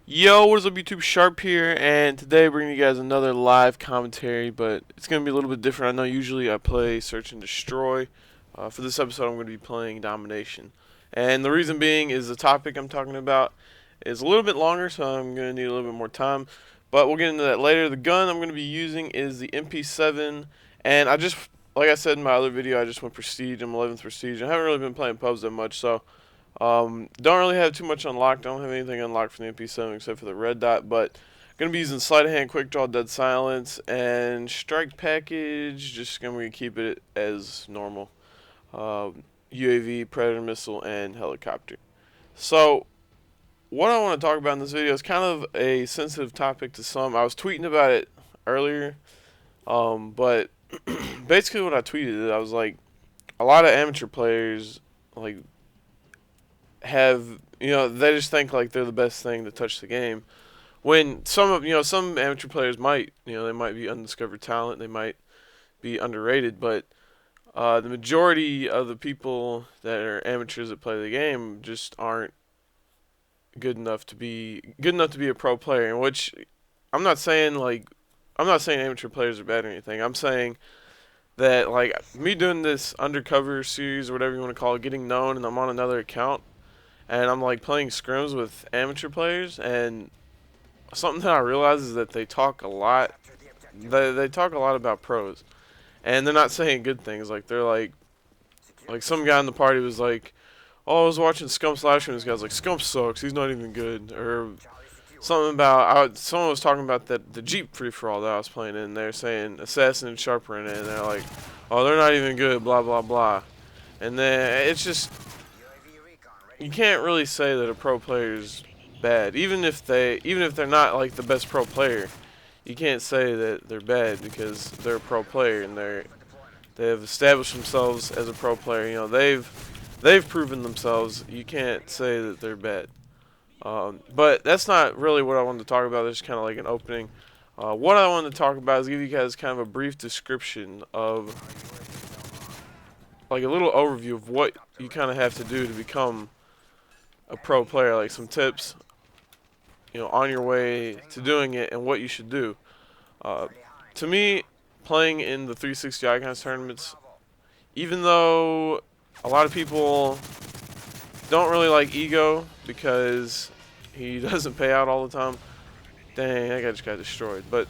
Yo, what is up YouTube? Sharp here, and today bringing you guys another live commentary, but it's going to be a little bit different. I know usually I play Search and Destroy. For this episode I'm going to be playing Domination. And the reason being is the topic I'm talking about is a little bit longer, so I'm going to need a little bit more time. But we'll get into that later. The gun I'm going to be using is the MP7, and like I said in my other video, I just went Prestige. I'm 11th Prestige. I haven't really been playing pubs that much, so don't really have too much unlocked. Don't have anything unlocked from the MP7 except for the red dot, but gonna be using sleight of hand, quick draw, dead silence, and strike package. Just gonna keep it as normal. UAV, predator missile, and helicopter. So what I want to talk about in this video is kind of a sensitive topic to some. I was tweeting about it earlier, but basically what I tweeted, I was like, a lot of amateur players like they just think like they're the best thing to touch the game, when some amateur players might, they might be undiscovered talent, they might be underrated, but the majority of the people that are amateurs that play the game just aren't good enough to be a pro player. In which I'm not saying like I'm not saying amateur players are bad or anything. I'm saying that like me doing this undercover series or whatever you want to call it, getting known, and I'm on another account, and I'm like playing scrims with amateur players, and something that I realize is that they talk a lot. They talk a lot about pros, and they're not saying good things. Like they're like some guy in the party was like, "Oh, I was watching Scump Slasher, and this guy's like, Scump sucks. He's not even good." Or something about someone was talking about the Jeep free for all that I was playing in. They're saying Assassin and Sharp were in it, and they're like, "Oh, they're not even good." Blah blah blah, and then it's just you can't really say that a pro player is bad, even if they're not like the best pro player. You can't say that they're bad because they're a pro player and they have established themselves as a pro player. They've proven themselves. You can't say that they're bad. But that's not really what I wanted to talk about. It's kind of like an opening. What I wanted to talk about is give you guys kind of a brief description of, like, a little overview of what you kind of have to do to become a pro player, like some tips, on your way to doing it and what you should do. Uh, to me, playing in the 360 Icons tournaments, even though a lot of people don't really like Ego because he doesn't pay out all the time. Dang, that guy just got destroyed. But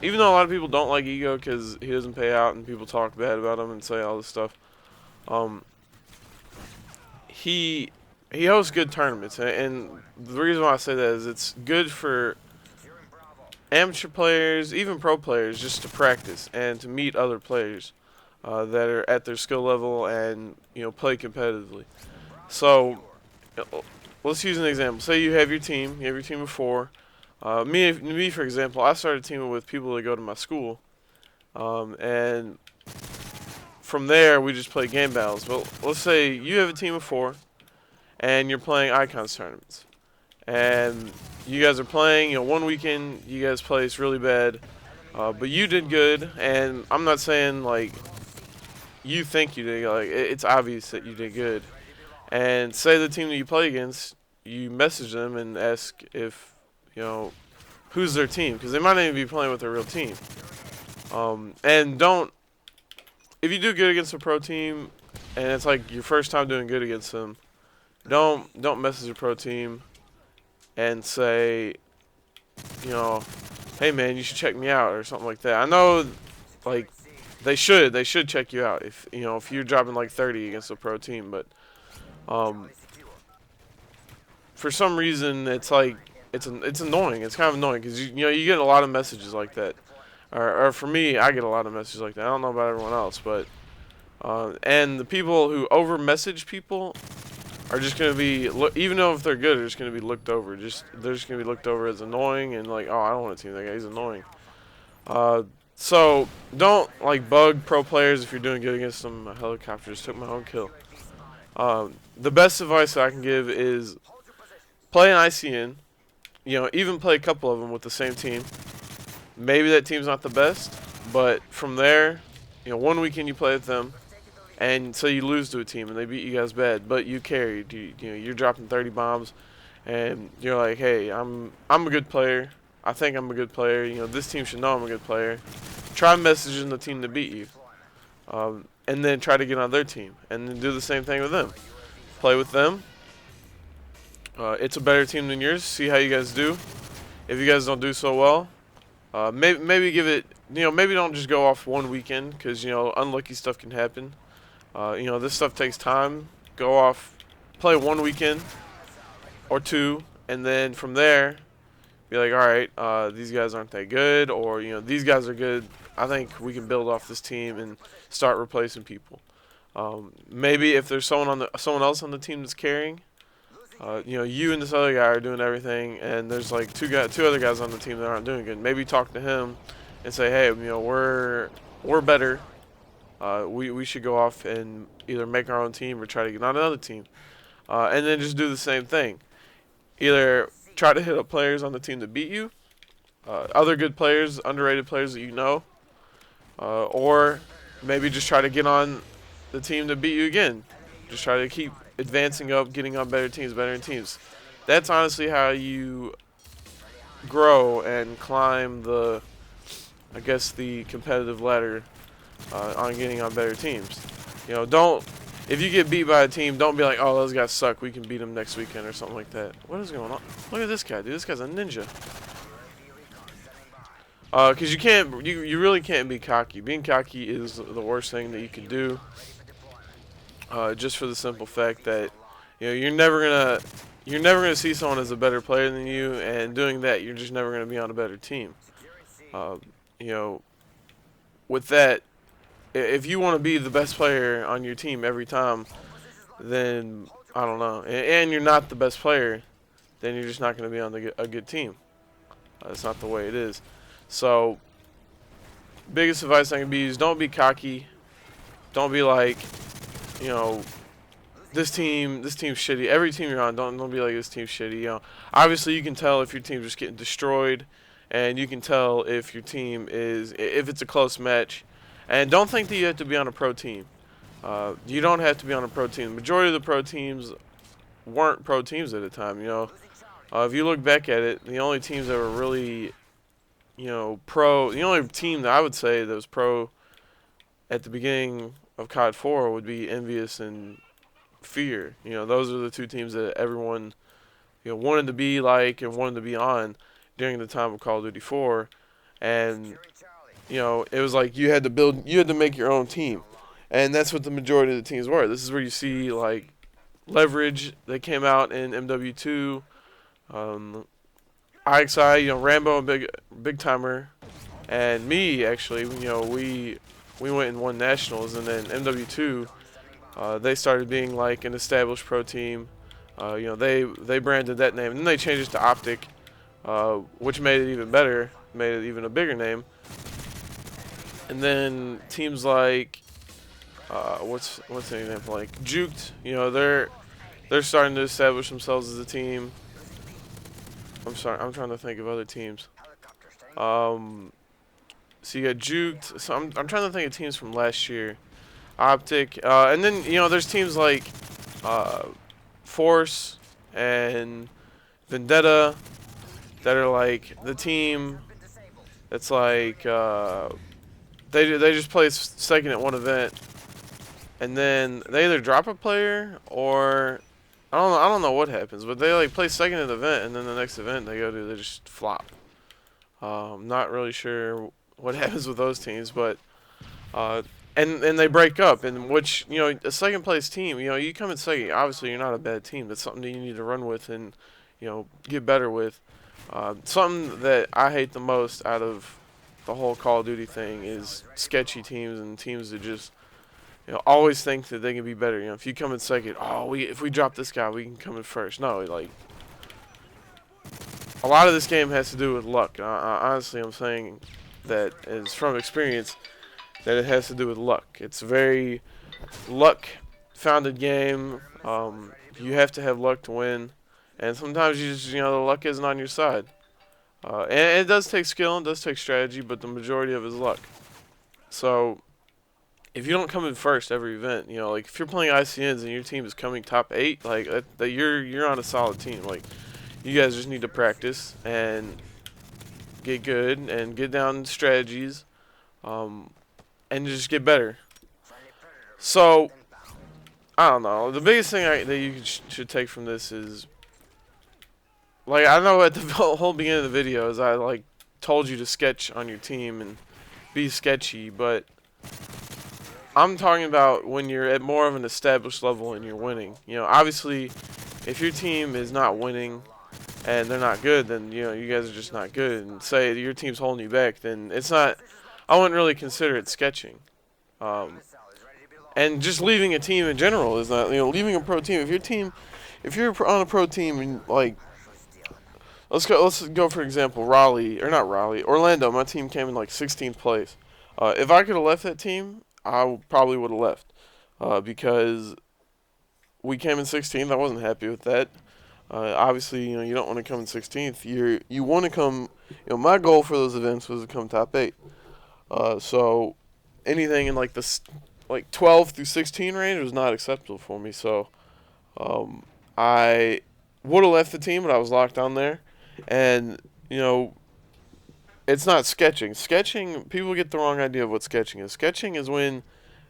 even though a lot of people don't like Ego because he doesn't pay out and people talk bad about him and say all this stuff, um, he hosts good tournaments, and the reason why I say that is it's good for amateur players, even pro players, just to practice and to meet other players that are at their skill level and play competitively. So let's use an example. Say you have your team. You have your team of four. Me, for example, I started teaming with people that go to my school, and from there we just play game battles. But let's say you have a team of four, and you're playing Icons tournaments, and you guys are playing. One weekend you guys placed really bad, but you did good. And I'm not saying like you think you did. Like it's obvious that you did good. And say the team that you play against, you message them and ask if who's their team, because they might not even be playing with their real team. And if you do good against a pro team, and it's like your first time doing good against them, don't message a pro team and say, hey man, you should check me out or something like that. I know, like they should check you out if you're dropping like 30 against a pro team, but for some reason it's like it's annoying. It's kind of annoying because you get a lot of messages like that, or for me, I get a lot of messages like that. I don't know about everyone else, but and the people who over message people are just gonna be, even though if they're good, they're just gonna be looked over. They're just gonna be looked over as annoying and like, oh, I don't want to team that guy. He's annoying. So don't like bug pro players if you're doing good against them. A helicopter just took my own kill. The best advice I can give is play an ICN. Even play a couple of them with the same team. Maybe that team's not the best, but from there, one weekend you play with them, and so you lose to a team and they beat you guys bad, but you carried. You're dropping 30 bombs, and you're like, hey, I'm a good player. I think I'm a good player. You know, this team should know I'm a good player. Try messaging the team to beat you, and then try to get on their team, and then do the same thing with them. Play with them. It's a better team than yours. See how you guys do. If you guys don't do so well, maybe give it. You know, maybe don't just go off one weekend because you know unlucky stuff can happen. You know, this stuff takes time. Go off, play one weekend or two, and then from there, be like, all right, these guys aren't that good, or you know, these guys are good. I think we can build off this team and start replacing people. Maybe if there's someone else on the team that's carrying, you know, you and this other guy are doing everything, and there's like two other guys on the team that aren't doing good. Maybe talk to him and say, hey, you know, we're better. We should go off and either make our own team or try to get on another team, and then just do the same thing. Either try to hit up players on the team that beat you, other good players, underrated players that you know, or maybe just try to get on the team that beat you again. Just try to keep advancing up, getting on better teams. That's honestly how you grow and climb the, I guess, the competitive ladder on getting on better teams. You know, if you get beat by a team, don't be like, oh, those guys suck, we can beat them next weekend or something like that. What is going on? Look at this guy, dude. This guy's a ninja. Because you really can't be cocky. Being cocky is the worst thing that you can do. Just for the simple fact that, you know, you're never gonna see someone as a better player than you, and doing that, you're just never gonna be on a better team. You know, with that, if you want to be the best player on your team every time, then I don't know, and you're not the best player, then you're just not going to be on a good team. That's not the way it is. So, biggest advice I can be is don't be cocky. Don't be like, you know, this team's shitty. Every team you're on, don't be like this team's shitty. You know, obviously you can tell if your team's just getting destroyed, and you can tell if your team if it's a close match. And don't think that you have to be on a pro team. You don't have to be on a pro team. The majority of the pro teams weren't pro teams at the time. You know, if you look back at it, the only teams that were really, you know, pro. The only team that I would say that was pro at the beginning of COD 4 would be Envious and Fear. You know, those are the two teams that everyone, you know, wanted to be like and wanted to be on during the time of Call of Duty 4, and you know, it was like you had to make your own team. And that's what the majority of the teams were. This is where you see, like, Leverage, they came out in MW2, IXI, you know, Rambo and Big Timer, and me, actually, you know, we went and won Nationals, and then MW2, they started being, like, an established pro team. You know, they branded that name, and then they changed it to Optic, which made it even better, made it even a bigger name. And then teams like, what's an example, like Juked, you know, they're starting to establish themselves as a team. I'm sorry, I'm trying to think of other teams. So you got Juked. So I'm trying to think of teams from last year. Optic, and then you know there's teams like Force and Vendetta that are like the team that's like. They just place second at one event, and then they either drop a player or I don't know what happens, but they like place second at the event, and then the next event they go to they just flop. Not really sure what happens with those teams, but and they break up, and which you know a second place team, you know you come in second, obviously you're not a bad team. That's something that you need to run with and you know get better with. Something that I hate the most out of the whole Call of Duty thing is sketchy teams and teams that just, you know, always think that they can be better. You know, if you come in second, if we drop this guy, we can come in first. No, like, a lot of this game has to do with luck. Honestly, I'm saying that is from experience that it has to do with luck. It's a very luck-founded game. You have to have luck to win, and sometimes you know, the luck isn't on your side. And it does take skill and does take strategy, but the majority of it is luck. So, if you don't come in first every event, you know, like if you're playing ICNs and your team is coming top 8, like that you're on a solid team. Like You guys just need to practice and get good and get down strategies, um, and just get better. So I don't know. The biggest thing that you should take from this is, like, I know at the whole beginning of the video is I like told you to sketch on your team and be sketchy, but I'm talking about when you're at more of an established level and you're winning. You know, obviously, if your team is not winning and they're not good, then you know you guys are just not good. And say your team's holding you back, then it's not. I wouldn't really consider it sketching. Um, and just leaving a team in general is not. You know, leaving a pro team. If you're on a pro team and like, let's go for example, Orlando. My team came in like 16th place. If I could have left that team, probably would have left, because we came in 16th. I wasn't happy with that. Obviously, you know, you don't want to come in 16th. You want to come. You know, my goal for those events was to come top 8. So anything in like like 12 through 16 range was not acceptable for me. So I would have left the team, but I was locked on there. And you know, it's not sketching. Sketching, people get the wrong idea of what sketching is. Sketching is when,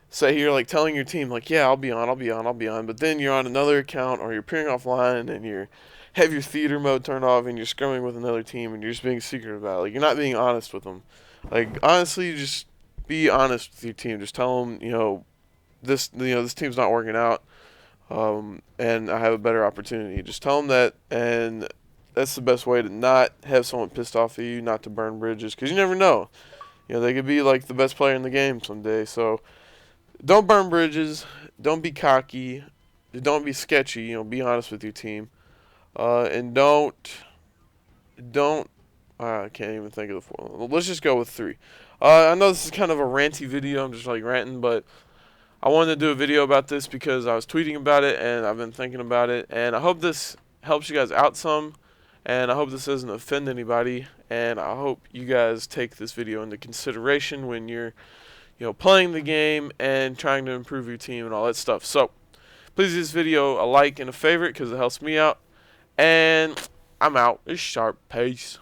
say, you're like telling your team, like, yeah, I'll be on, but then you're on another account or you're peering offline and you have your theater mode turned off and you're scrumming with another team and you're just being secretive about it. Like, you're not being honest with them. Like, honestly, just be honest with your team. Just tell them, this team's not working out, and I have a better opportunity. Just tell them that, and that's the best way to not have someone pissed off at you, not to burn bridges, because you never know. You know, they could be like the best player in the game someday. So don't burn bridges. Don't be cocky. Don't be sketchy. You know, be honest with your team. And don't. I can't even think of the 4. Let's just go with 3. I know this is kind of a ranty video. I'm just like ranting, but I wanted to do a video about this because I was tweeting about it and I've been thinking about it. And I hope this helps you guys out some. And I hope this doesn't offend anybody. And I hope you guys take this video into consideration when you're, playing the game and trying to improve your team and all that stuff. So please give this video a like and a favorite because it helps me out. And I'm out. It's Sharp. Peace.